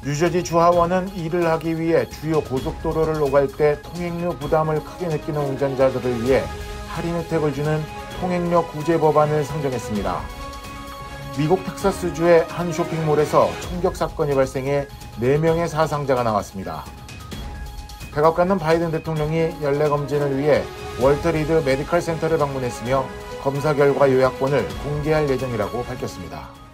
뉴저지 주 하원은 일을 하기 위해 주요 고속도로를 오갈 때 통행료 부담을 크게 느끼는 운전자들을 위해 할인 혜택을 주는 통행료 구제 법안을 상정했습니다. 미국 텍사스주의 한 쇼핑몰에서 총격 사건이 발생해 4명의 사상자가 나왔습니다. 백악관은 바이든 대통령이 연례 검진을 위해 월터 리드 메디컬 센터를 방문했으며 검사 결과 요약본을 공개할 예정이라고 밝혔습니다.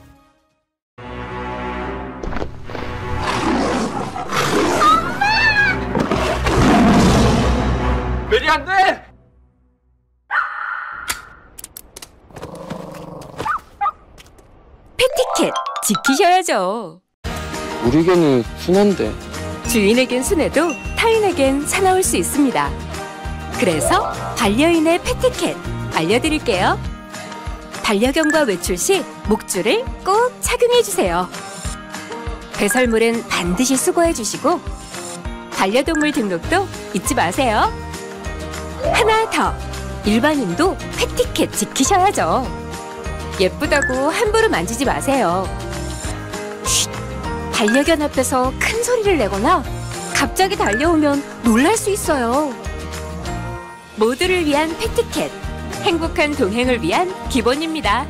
메리 안 돼! 패티켓 지키셔야죠. 우리 개는 순한데. 주인에겐 순해도 타인에겐 사나울 수 있습니다. 그래서 반려인의 패티켓 알려드릴게요. 반려견과 외출 시 목줄을 꼭 착용해주세요. 배설물은 반드시 수거해주시고 반려동물 등록도 잊지 마세요. 하나 더, 일반인도 패티켓 지키셔야죠. 예쁘다고 함부로 만지지 마세요. 쉿! 반려견 앞에서 큰 소리를 내거나 갑자기 달려오면 놀랄 수 있어요. 모두를 위한 패티켓, 행복한 동행을 위한 기본입니다.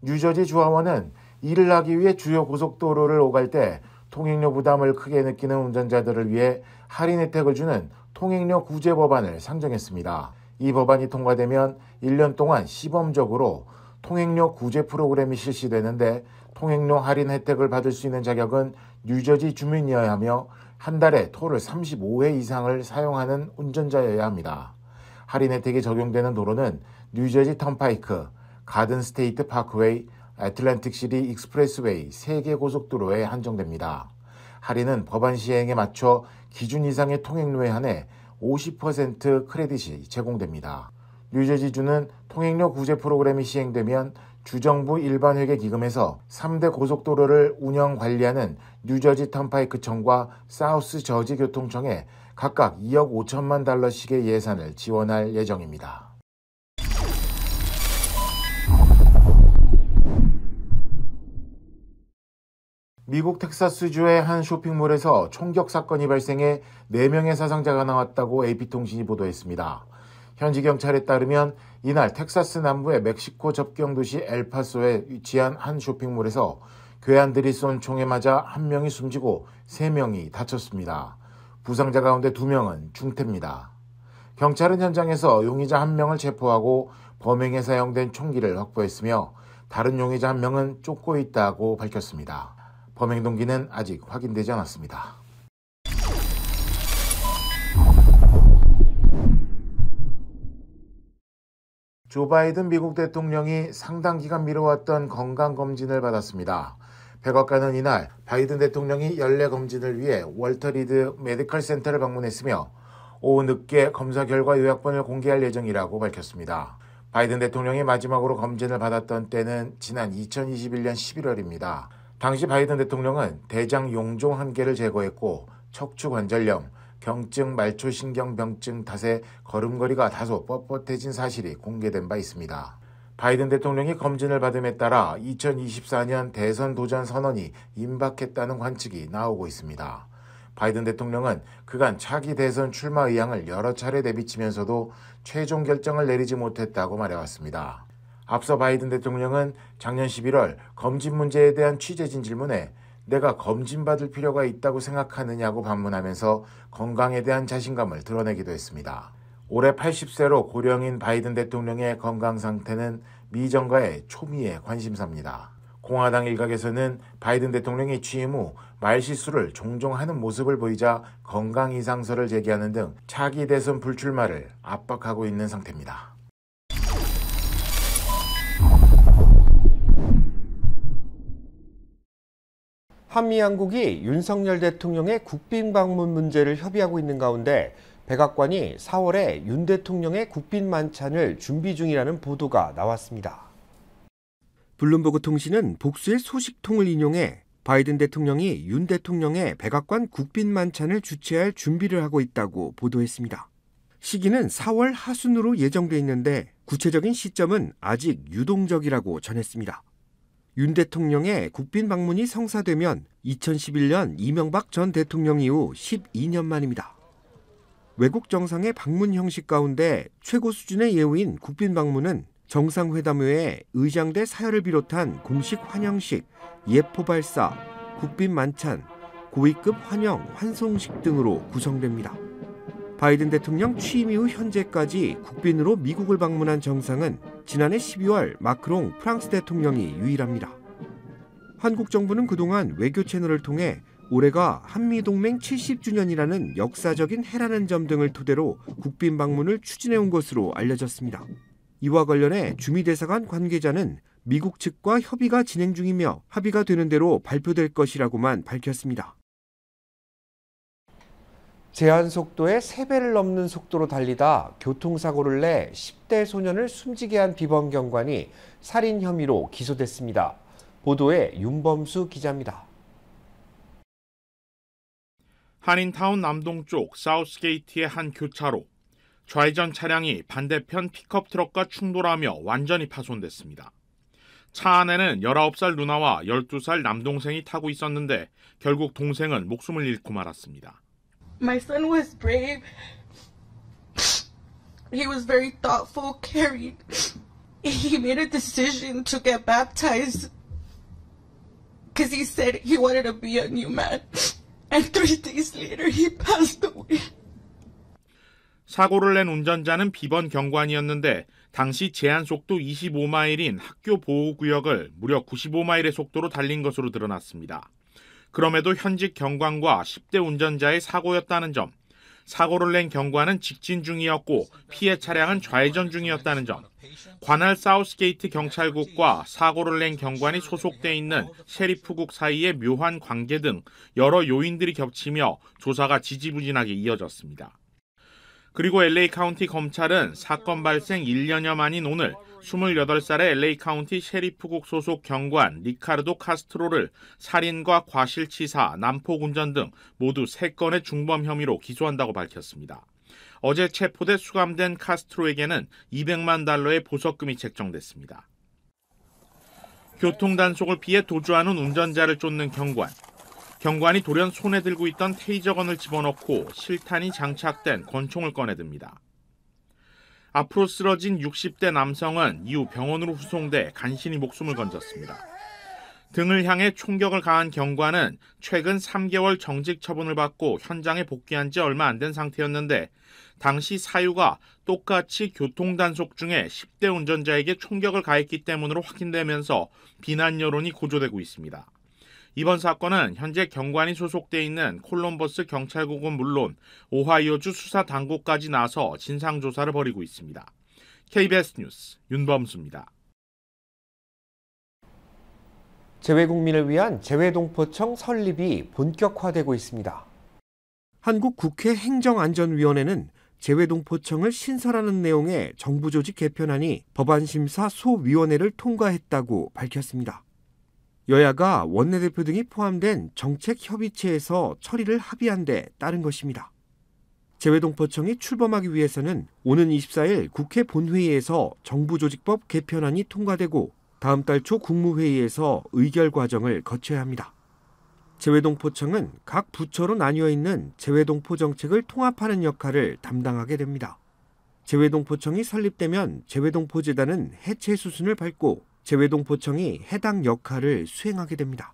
뉴저지 주 하원은 일을 하기 위해 주요 고속도로를 오갈 때 통행료 부담을 크게 느끼는 운전자들을 위해 할인 혜택을 주는 통행료 구제 법안을 상정했습니다. 이 법안이 통과되면 1년 동안 시범적으로 통행료 구제 프로그램이 실시되는데 통행료 할인 혜택을 받을 수 있는 자격은 뉴저지 주민이어야 하며 한 달에 토를 35회 이상을 사용하는 운전자여야 합니다. 할인 혜택이 적용되는 도로는 뉴저지 턴파이크, 가든 스테이트 파크웨이, 애틀랜틱 시티 익스프레스웨이 3개 고속도로에 한정됩니다. 할인은 법안 시행에 맞춰 기준 이상의 통행료에 한해 50% 크레딧이 제공됩니다. 뉴저지주는 통행료 구제 프로그램이 시행되면 주정부 일반회계기금에서 3대 고속도로를 운영 관리하는 뉴저지 턴파이크청과 사우스 저지 교통청에 각각 2억 5천만 달러씩의 예산을 지원할 예정입니다. 미국 텍사스주의 한 쇼핑몰에서 총격 사건이 발생해 4명의 사상자가 나왔다고 AP통신이 보도했습니다. 현지 경찰에 따르면 이날 텍사스 남부의 멕시코 접경 도시 엘파소에 위치한 한 쇼핑몰에서 괴한들이 쏜 총에 맞아 1명이 숨지고 3명이 다쳤습니다. 부상자 가운데 2명은 중태입니다. 경찰은 현장에서 용의자 1명을 체포하고 범행에 사용된 총기를 확보했으며 다른 용의자 1명은 쫓고 있다고 밝혔습니다. 범행 동기는 아직 확인되지 않았습니다. 조 바이든 미국 대통령이 상당 기간 미뤄왔던 건강검진을 받았습니다. 백악관은 이날 바이든 대통령이 연례 검진을 위해 월터 리드 메디컬 센터를 방문했으며 오후 늦게 검사 결과 요약본을 공개할 예정이라고 밝혔습니다. 바이든 대통령이 마지막으로 검진을 받았던 때는 지난 2021년 11월입니다. 당시 바이든 대통령은 대장 용종 1개를 제거했고 척추관절염, 경증 말초신경병증 탓에 걸음걸이가 다소 뻣뻣해진 사실이 공개된 바 있습니다. 바이든 대통령이 검진을 받음에 따라 2024년 대선 도전 선언이 임박했다는 관측이 나오고 있습니다. 바이든 대통령은 그간 차기 대선 출마 의향을 여러 차례 내비치면서도 최종 결정을 내리지 못했다고 말해왔습니다. 앞서 바이든 대통령은 작년 11월 검진 문제에 대한 취재진 질문에 내가 검진받을 필요가 있다고 생각하느냐고 반문하면서 건강에 대한 자신감을 드러내기도 했습니다. 올해 80세로 고령인 바이든 대통령의 건강 상태는 미정가의 초미의 관심사입니다. 공화당 일각에서는 바이든 대통령이 취임 후 말실수를 종종 하는 모습을 보이자 건강 이상설을 제기하는 등 차기 대선 불출마를 압박하고 있는 상태입니다. 한미양국이 윤석열 대통령의 국빈 방문 문제를 협의하고 있는 가운데 백악관이 4월에 윤 대통령의 국빈 만찬을 준비 중이라는 보도가 나왔습니다. 블룸버그 통신은 복수의 소식통을 인용해 바이든 대통령이 윤 대통령의 백악관 국빈 만찬을 주최할 준비를 하고 있다고 보도했습니다. 시기는 4월 하순으로 예정돼 있는데 구체적인 시점은 아직 유동적이라고 전했습니다. 윤 대통령의 국빈 방문이 성사되면 2011년 이명박 전 대통령 이후 12년 만입니다. 외국 정상의 방문 형식 가운데 최고 수준의 예우인 국빈 방문은 정상회담 외에 의장대 사열을 비롯한 공식 환영식, 예포 발사, 국빈 만찬, 고위급 환영, 환송식 등으로 구성됩니다. 바이든 대통령 취임 이후 현재까지 국빈으로 미국을 방문한 정상은 지난해 12월 마크롱 프랑스 대통령이 유일합니다. 한국 정부는 그동안 외교 채널을 통해 올해가 한미동맹 70주년이라는 역사적인 해라는 점 등을 토대로 국빈 방문을 추진해온 것으로 알려졌습니다. 이와 관련해 주미대사관 관계자는 미국 측과 협의가 진행 중이며 합의가 되는 대로 발표될 것이라고만 밝혔습니다. 제한 속도의 3배를 넘는 속도로 달리다 교통사고를 내 10대 소년을 숨지게 한 비번 경관이 살인 혐의로 기소됐습니다. 보도에 윤범수 기자입니다. 한인타운 남동쪽 사우스게이트의 한 교차로. 좌회전 차량이 반대편 픽업 트럭과 충돌하며 완전히 파손됐습니다. 차 안에는 19살 누나와 12살 남동생이 타고 있었는데 결국 동생은 목숨을 잃고 말았습니다. My son was brave. He was very thoughtful, caring. He made a decision to get baptized because he said he wanted to be a new man. And 3 days later, he passed away. 사고를 낸 운전자는 비번 경관이었는데 당시 제한 속도 25마일인 학교 보호구역을 무려 95마일의 속도로 달린 것으로 드러났습니다. 그럼에도 현직 경관과 10대 운전자의 사고였다는 점, 사고를 낸 경관은 직진 중이었고 피해 차량은 좌회전 중이었다는 점, 관할 사우스게이트 경찰국과 사고를 낸 경관이 소속돼 있는 셰리프국 사이의 묘한 관계 등 여러 요인들이 겹치며 조사가 지지부진하게 이어졌습니다. 그리고 LA 카운티 검찰은 사건 발생 1년여 만인 오늘 28살의 LA 카운티 셰리프국 소속 경관 리카르도 카스트로를 살인과 과실치사, 난폭운전 등 모두 3건의 중범 혐의로 기소한다고 밝혔습니다. 어제 체포돼 수감된 카스트로에게는 $200만 보석금이 책정됐습니다. 교통단속을 피해 도주하는 운전자를 쫓는 경관. 경관이 돌연 손에 들고 있던 테이저건을 집어넣고 실탄이 장착된 권총을 꺼내듭니다. 앞으로 쓰러진 60대 남성은 이후 병원으로 후송돼 간신히 목숨을 건졌습니다. 등을 향해 총격을 가한 경관은 최근 3개월 정직 처분을 받고 현장에 복귀한 지 얼마 안 된 상태였는데 당시 사유가 똑같이 교통단속 중에 10대 운전자에게 총격을 가했기 때문으로 확인되면서 비난 여론이 고조되고 있습니다. 이번 사건은 현재 경관이 소속돼 있는 콜럼버스 경찰국은 물론 오하이오주 수사당국까지 나서 진상조사를 벌이고 있습니다. KBS 뉴스 윤범수입니다. 재외국민을 위한 재외동포청 설립이 본격화되고 있습니다. 한국 국회 행정안전위원회는 재외동포청을 신설하는 내용의 정부 조직 개편안이 법안심사 소위원회를 통과했다고 밝혔습니다. 여야가 원내대표 등이 포함된 정책협의체에서 처리를 합의한 데 따른 것입니다. 재외동포청이 출범하기 위해서는 오는 24일 국회 본회의에서 정부조직법 개편안이 통과되고 다음 달 초 국무회의에서 의결 과정을 거쳐야 합니다. 재외동포청은 각 부처로 나뉘어 있는 재외동포 정책을 통합하는 역할을 담당하게 됩니다. 재외동포청이 설립되면 재외동포재단은 해체 수순을 밟고 재외동포청이 해당 역할을 수행하게 됩니다.